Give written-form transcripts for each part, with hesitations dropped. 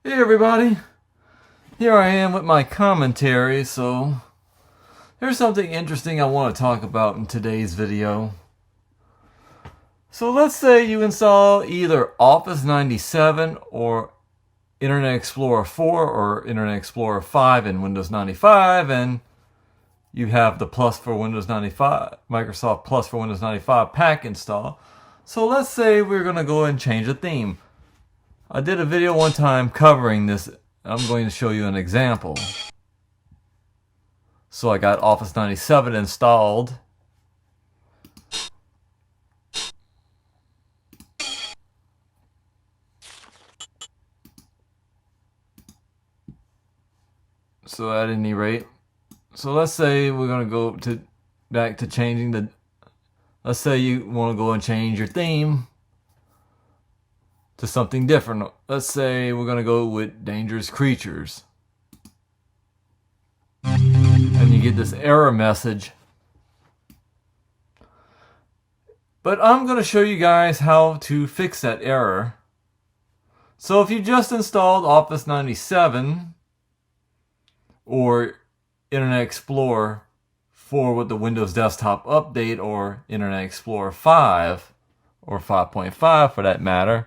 Hey everybody, here I am with my commentary. So there's something interesting I want to talk about in today's video. So let's say you install either Office 97 or Internet Explorer 4 or Internet Explorer 5 in Windows 95, and you have the Plus for Windows 95, Microsoft Plus for Windows 95 pack install. So let's say we're going to go and change a theme. I did a video one time covering this. I'm going to show you an example. So I got Office 97 installed. So at any rate, so let's say we're going to go back to changing the, let's say you want to go and change your theme to something different. Let's say we're going to go with Dangerous Creatures. And you get this error message. But I'm going to show you guys how to fix that error. So if you just installed Office 97 or Internet Explorer 4 with the Windows Desktop Update, or Internet Explorer 5 or 5.5 for that matter,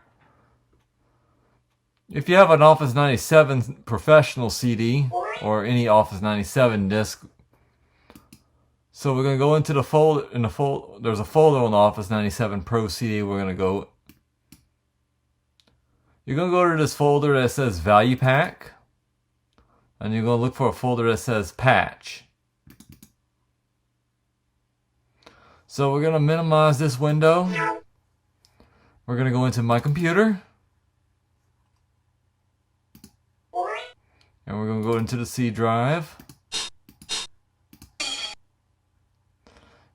if you have an Office 97 Professional CD or any Office 97 disk, so we're going to go into the folder. There's a folder on Office 97 Pro CD. We're going to go. You're going to go to this folder that says Value Pack, and you're going to look for a folder that says Patch. So we're going to minimize this window. We're going to go into My Computer. And we're going to go into the C drive.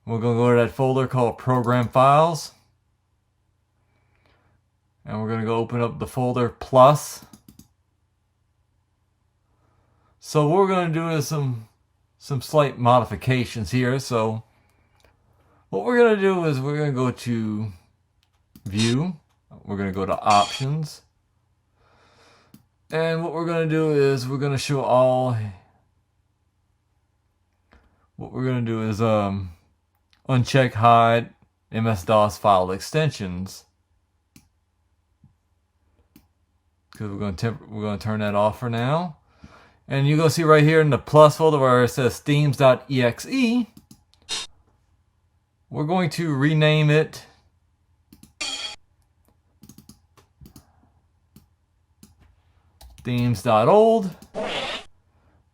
We're going to go to that folder called Program Files. And we're going to go open up the folder Plus. So what we're going to do is some slight modifications here. So what we're going to do is we're going to go to View. We're going to go to Options. And what we're going to do is we're going to show all. What we're going to do is uncheck hide MS-DOS file extensions, because we're going to turn that off for now. And you're going to see right here in the Plus folder where it says themes.exe, we're going to rename it themes.old.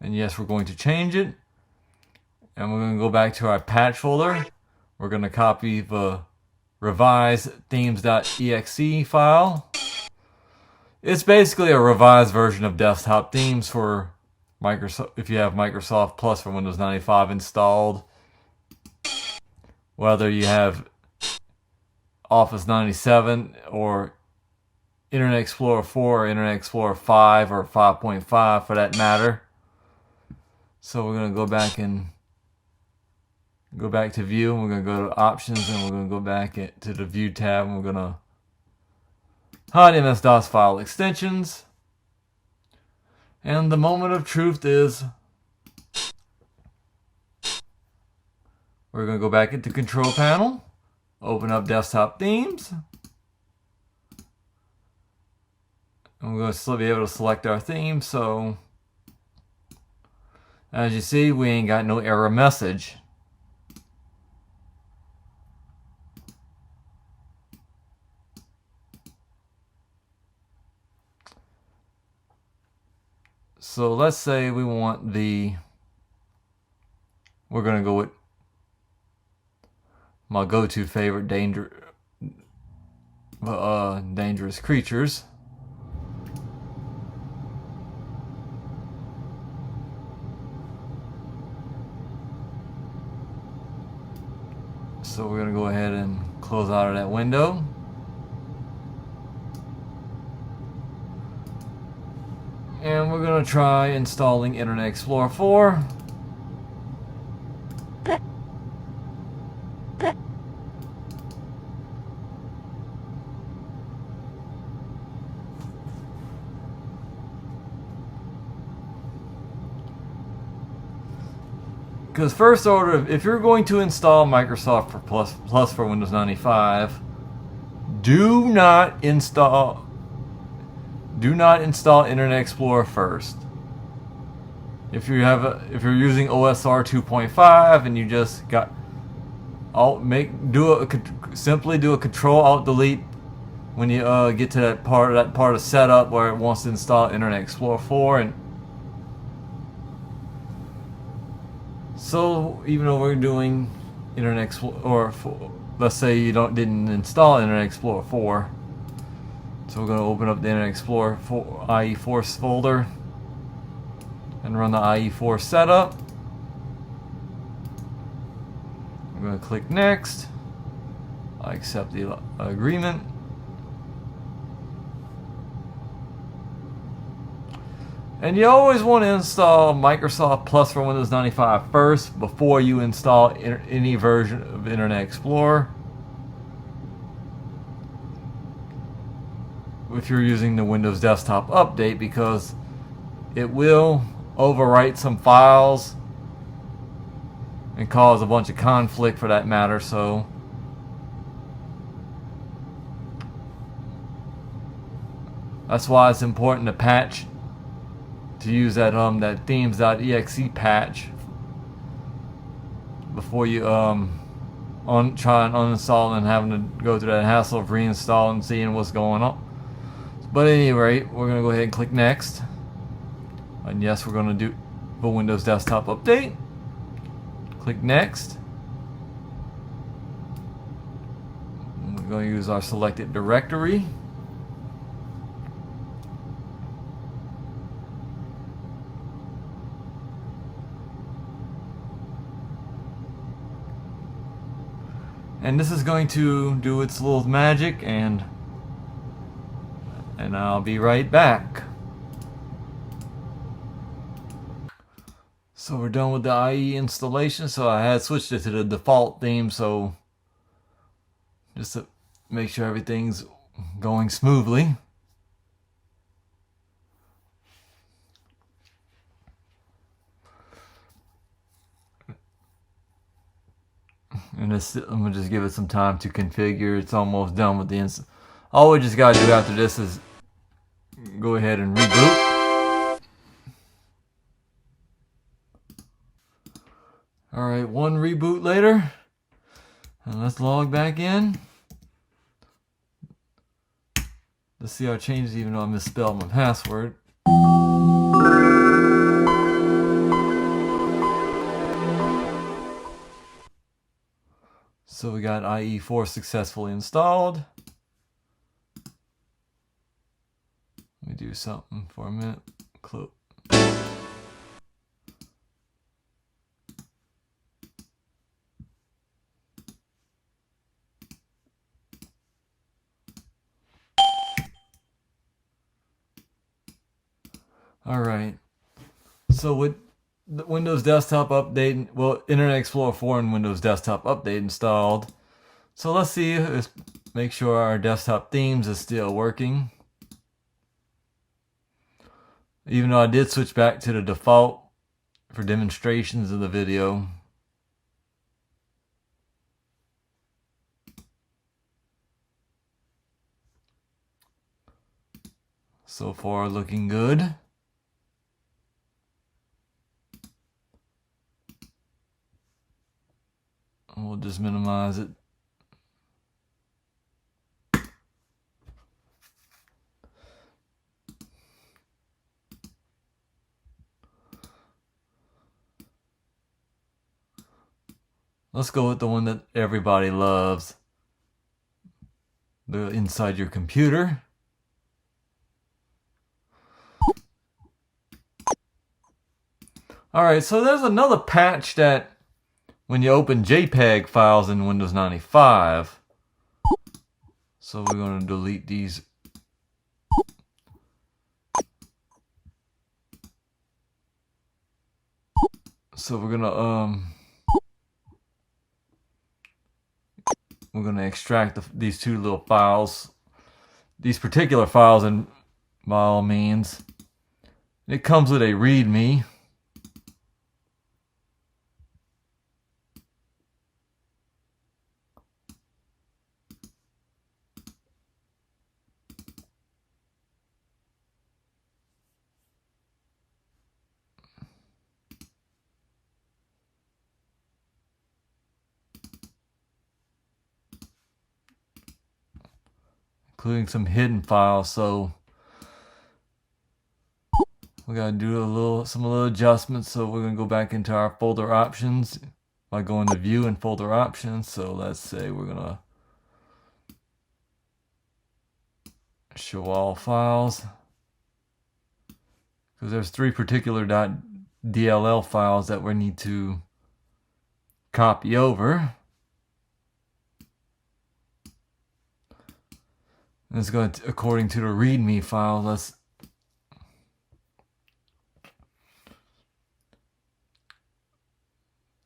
And yes, we're going to change it. And we're going to go back to our patch folder. We're going to copy the revised themes.exe file. It's basically a revised version of desktop themes for Microsoft. If you have Microsoft Plus for Windows 95 installed, whether you have Office 97 or Internet Explorer 4 or Internet Explorer 5 or 5.5 for that matter. So we're going to go back to View, and we're going to go to Options, and we're going to go back to the View tab, and we're going to hide MS-DOS file extensions. And the moment of truth is we're going to go back into Control Panel, open up Desktop Themes, and we're going to still be able to select our theme. So as you see, we ain't got no error message. So let's say we want we're going to go with my go-to favorite, Dangerous Creatures. So we're going to go ahead and close out of that window. And we're going to try installing Internet Explorer 4. Because first order, if you're going to install Microsoft for Plus for Windows 95, do not install Internet Explorer first. If you're using OSR 2.5 and you just got simply do a Control Alt Delete when you get to that part of setup where it wants to install Internet Explorer 4. And so even though we're doing Internet Explorer 4, let's say you didn't install Internet Explorer 4, so we're going to open up the Internet Explorer IE4 folder and run the IE4 setup. I'm going to click next. I accept the agreement. And you always want to install Microsoft Plus for Windows 95 first before you install any version of Internet Explorer. If you're using the Windows Desktop Update, because it will overwrite some files and cause a bunch of conflict for that matter. So that's why it's important to use that themes.exe patch before you try and uninstall and having to go through that hassle of reinstalling and seeing what's going on. But at any rate, we're going to go ahead and click next. And yes, we're going to do the Windows Desktop Update. Click next. We're going to use our selected directory. And this is going to do its little magic, and I'll be right back. So we're done with the IE installation. So I had switched it to the default theme, so just to make sure everything's going smoothly. And I'm gonna just give it some time to configure. It's almost done with the install. All we just gotta do after this is go ahead and reboot. Alright, one reboot later. And let's log back in. Let's see our changes, even though I misspelled my password. So we got IE4 successfully installed. Let me do something for a minute. Close. Alright. So with the Windows Desktop Update, well, Internet Explorer 4 and Windows Desktop Update installed. So let's see, let's make sure our desktop themes is still working. Even though I did switch back to the default for demonstrations of the video. So far looking good. We'll just minimize it. Let's go with the one that everybody loves. The inside your computer. Alright, so there's another patch that when you open JPEG files in Windows 95. So we're going to delete these. So we're going to extract these two little files, these particular files, and by all means, it comes with a README. including some hidden files. So we gotta do some little adjustments. So we're gonna go back into our folder options by going to View and Folder Options. So let's say we're gonna show all files, because there's 3 particular .dll files that we need to copy over. And it's going to, according to the README file,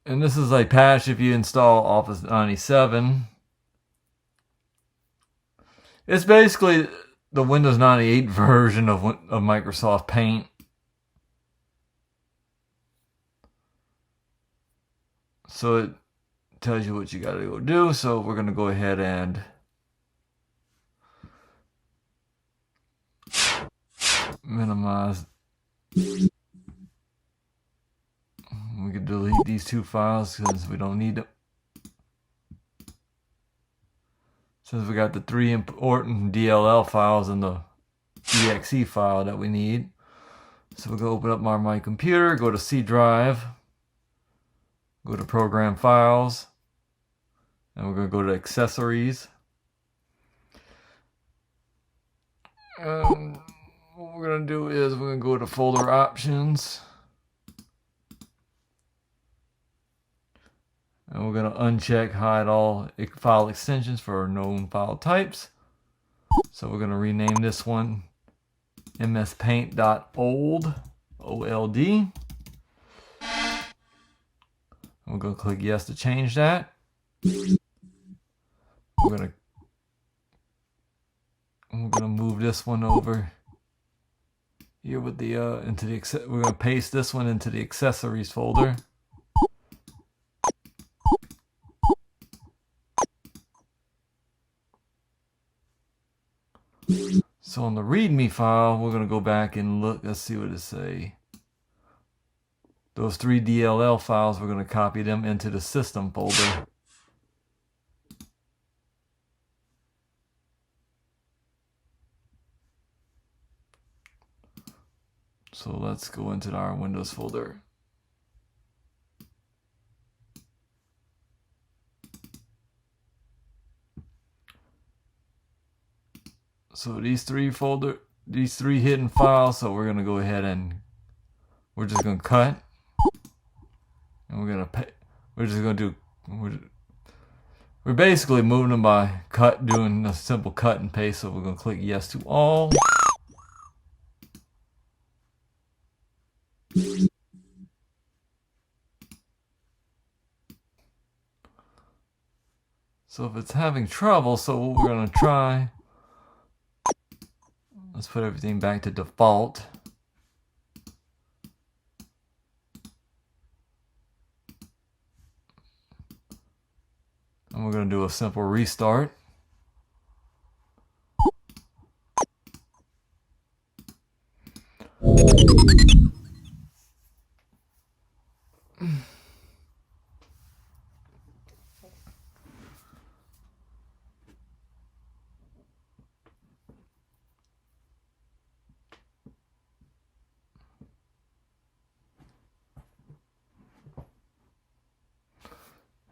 and this is a patch if you install Office 97. It's basically the Windows 98 version of Microsoft Paint. So it tells you what you got to go do. So we're going to go ahead and minimize. We can delete these 2 files because we don't need them. Since we got the 3 important DLL files in the exe file that we need. So we'll go open up my computer, go to C drive, go to Program Files, and we're going to go to Accessories. And what we're going to do is we're going to go to Folder Options. And we're going to uncheck Hide All File Extensions for known file types. So we're going to rename this one mspaint.old, O-L-D. We're going to click yes to change that. We're going to move this one over here with the we're going to paste this one into the accessories folder. So on the README file, we're going to go back and look. Let's see what it say. Those 3 DLL files, we're going to copy them into the system folder. So let's go into our Windows folder. So these 3 hidden files, so we're going to go ahead and we're just going to cut. And we're basically moving them by doing a simple cut and paste. So we're going to click yes to all. So if it's having trouble, so what we're going to try, let's put everything back to default. And we're going to do a simple restart.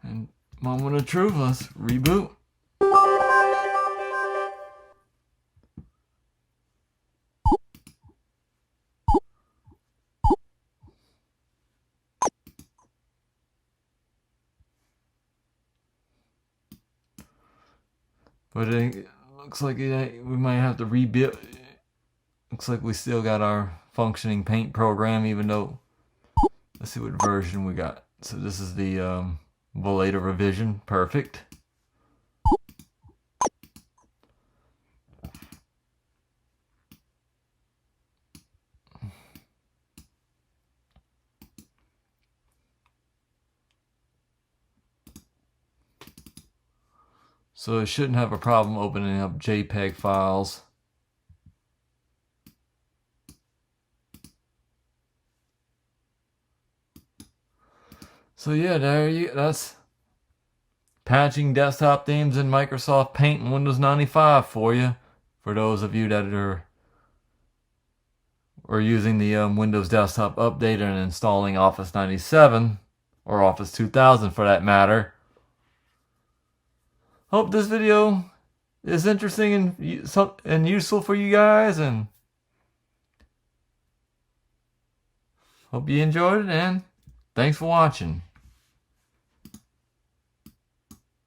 And moment of truth, let's reboot. But it looks like we might have to rebuild. Looks like we still got our functioning Paint program, even though, let's see what version we got. So this is the later revision. Perfect. So it shouldn't have a problem opening up JPEG files. So yeah, that's patching desktop themes in Microsoft Paint and Windows 95 for you. for those of you that are using the Windows Desktop Update and installing Office 97 or Office 2000 for that matter. Hope this video is interesting and useful for you guys, and hope you enjoyed it, and thanks for watching.